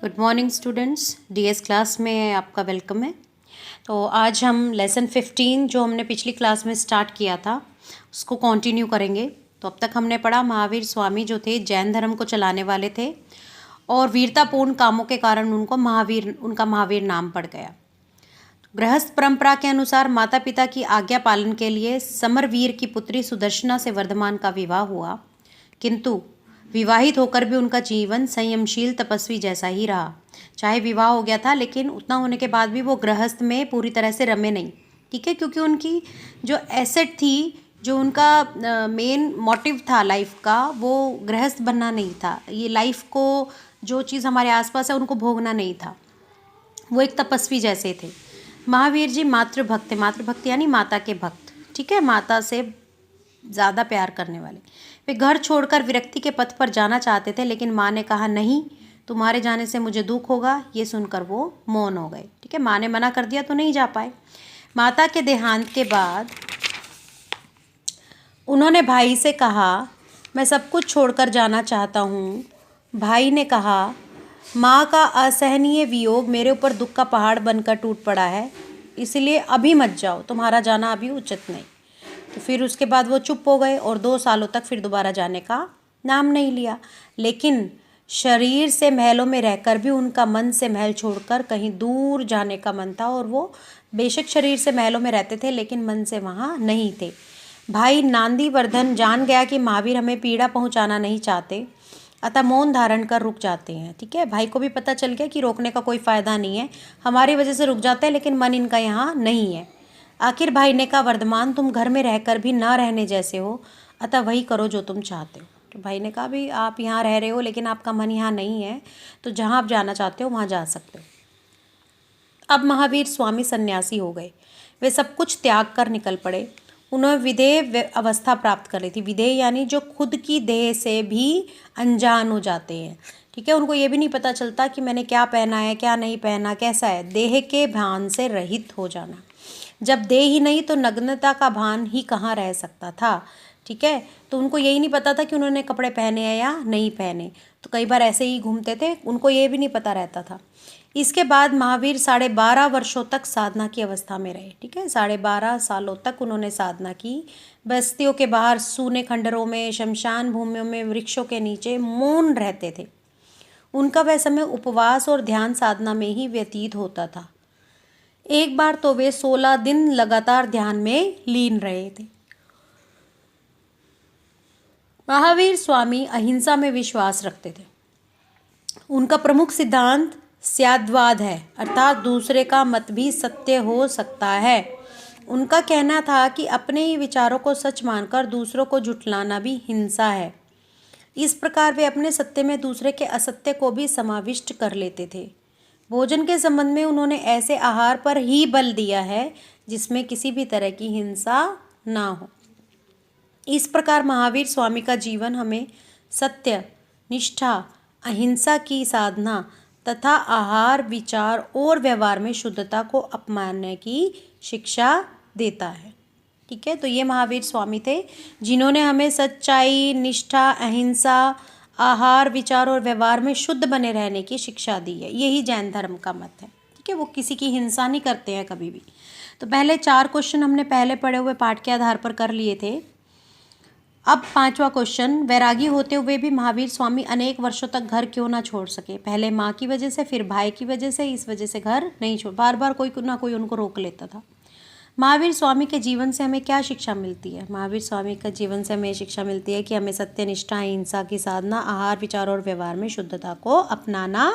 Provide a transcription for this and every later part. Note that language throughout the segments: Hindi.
Good morning students, DS class में आपका वेलकम है। तो आज हम लेसन 15 जो हमने पिछली क्लास में स्टार्ट किया था उसको कंटिन्यू करेंगे। तो अब तक हमने पढ़ा महावीर स्वामी जो थे जैन धर्म को चलाने वाले थे और वीरतापूर्ण कामों के कारण उनका महावीर नाम पड़ गया। गृहस्थ परंपरा के अनुसार माता पिता की आज्ञा पालन के लिए समरवीर की पुत्री सुदर्शना से वर्धमान का विवाह हुआ, किंतु विवाहित होकर भी उनका जीवन संयमशील तपस्वी जैसा ही रहा। चाहे विवाह हो गया था लेकिन उतना होने के बाद भी वो गृहस्थ में पूरी तरह से रमे नहीं। ठीक है, क्योंकि उनकी जो एसेट थी, जो उनका मेन मोटिव था लाइफ का, वो गृहस्थ बनना नहीं था। ये लाइफ को, जो चीज़ हमारे आसपास है उनको भोगना नहीं था। वो एक तपस्वी जैसे थे। महावीर जी मातृभक्त थे। मातृभक्त यानी माता के भक्त। ठीक है, माता से ज़्यादा प्यार करने वाले। वे घर छोड़कर विरक्ति के पथ पर जाना चाहते थे, लेकिन माँ ने कहा नहीं, तुम्हारे जाने से मुझे दुख होगा। ये सुनकर वो मौन हो गए। ठीक है, माँ ने मना कर दिया तो नहीं जा पाए। माता के देहांत के बाद उन्होंने भाई से कहा, मैं सब कुछ छोड़कर जाना चाहता हूँ। भाई ने कहा, माँ का असहनीय वियोग मेरे ऊपर दुख का पहाड़ बनकर टूट पड़ा है, इसलिए अभी मत जाओ, तुम्हारा जाना अभी उचित नहीं। तो फिर उसके बाद वो चुप हो गए और 2 सालों तक फिर दोबारा जाने का नाम नहीं लिया। लेकिन शरीर से महलों में रहकर भी उनका मन से महल छोड़कर कहीं दूर जाने का मन था, और वो बेशक शरीर से महलों में रहते थे लेकिन मन से वहाँ नहीं थे। भाई नांदीवर्धन जान गया कि महावीर हमें पीड़ा पहुँचाना नहीं चाहते, अतः मौन धारण कर रुक जाते हैं। ठीक है, भाई को भी पता चल गया कि रोकने का कोई फ़ायदा नहीं है, हमारी वजह से रुक जाते हैं लेकिन मन इनका यहाँ नहीं है। आखिर भाई ने कहा, वर्धमान तुम घर में रहकर भी ना रहने जैसे हो, अतः वही करो जो तुम चाहते हो। तो भाई ने कहा, भी आप यहाँ रह रहे हो लेकिन आपका मन यहाँ नहीं है, तो जहाँ आप जाना चाहते हो वहाँ जा सकते हो। अब महावीर स्वामी सन्यासी हो गए। वे सब कुछ त्याग कर निकल पड़े। उन्हें विदेह अवस्था प्राप्त कर ली थी। विदेह यानी जो खुद की देह से भी अनजान हो जाते हैं। ठीक है, उनको ये भी नहीं पता चलता कि मैंने क्या पहना है, क्या नहीं पहना, कैसा है। देह के भान से रहित हो जाना। जब देह ही नहीं तो नग्नता का भान ही कहाँ रह सकता था। ठीक है, तो उनको यही नहीं पता था कि उन्होंने कपड़े पहने हैं या नहीं पहने, तो कई बार ऐसे ही घूमते थे, उनको ये भी नहीं पता रहता था। इसके बाद महावीर 12.5 वर्षों तक साधना की अवस्था में रहे। ठीक है, 12.5 सालों तक उन्होंने साधना की। बस्तियों के बाहर सूने खंडरों में, शमशान भूमियों में, वृक्षों के नीचे मौन रहते थे। उनका वह समय उपवास और ध्यान साधना में ही व्यतीत होता था। एक बार तो वे 16 दिन लगातार ध्यान में लीन रहे थे। महावीर स्वामी अहिंसा में विश्वास रखते थे। उनका प्रमुख सिद्धांत स्याद्वाद है, अर्थात दूसरे का मत भी सत्य हो सकता है। उनका कहना था कि अपने ही विचारों को सच मानकर दूसरों को झुठलाना भी हिंसा है। इस प्रकार वे अपने सत्य में दूसरे के असत्य को भी समाविष्ट कर लेते थे। भोजन के संबंध में उन्होंने ऐसे आहार पर ही बल दिया है जिसमें किसी भी तरह की हिंसा ना हो। इस प्रकार महावीर स्वामी का जीवन हमें सत्य, निष्ठा, अहिंसा की साधना तथा आहार, विचार और व्यवहार में शुद्धता को अपनाने की शिक्षा देता है। ठीक है, तो ये महावीर स्वामी थे जिन्होंने हमें सच्चाई, निष्ठा, अहिंसा, आहार, विचार और व्यवहार में शुद्ध बने रहने की शिक्षा दी है। यही जैन धर्म का मत है। ठीक है, वो किसी की हिंसा नहीं करते हैं कभी भी। तो पहले 4 क्वेश्चन हमने पहले पढ़े हुए पाठ के आधार पर कर लिए थे। अब 5वां क्वेश्चन, वैरागी होते हुए भी महावीर स्वामी अनेक वर्षों तक घर क्यों ना छोड़ सके। पहले माँ की वजह से, फिर भाई की वजह से, इस वजह से घर नहीं छोड़, बार बार कोई ना कोई उनको रोक लेता था। महावीर स्वामी के जीवन से हमें क्या शिक्षा मिलती है। महावीर स्वामी का जीवन से हमें शिक्षा मिलती है कि हमें सत्य, निष्ठा, अहिंसा की साधना, आहार, विचार और व्यवहार में शुद्धता को अपनाना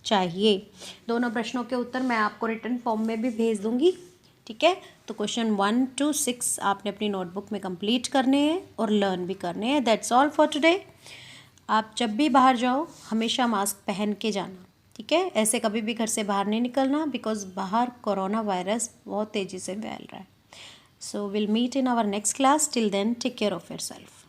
चाहिए। दोनों प्रश्नों के उत्तर मैं आपको रिटन फॉर्म में भी भेज दूंगी। ठीक है, तो क्वेश्चन 1 to 6 आपने अपनी नोटबुक में कंप्लीट करने हैं और लर्न भी करने हैं। That's all for today. आप जब भी बाहर जाओ हमेशा मास्क पहन के जाना। ठीक है, ऐसे कभी भी घर से बाहर नहीं निकलना, बिकॉज बाहर कोरोना वायरस बहुत तेज़ी से फैल रहा है। So will meet in our next class. Till then take care of yourself.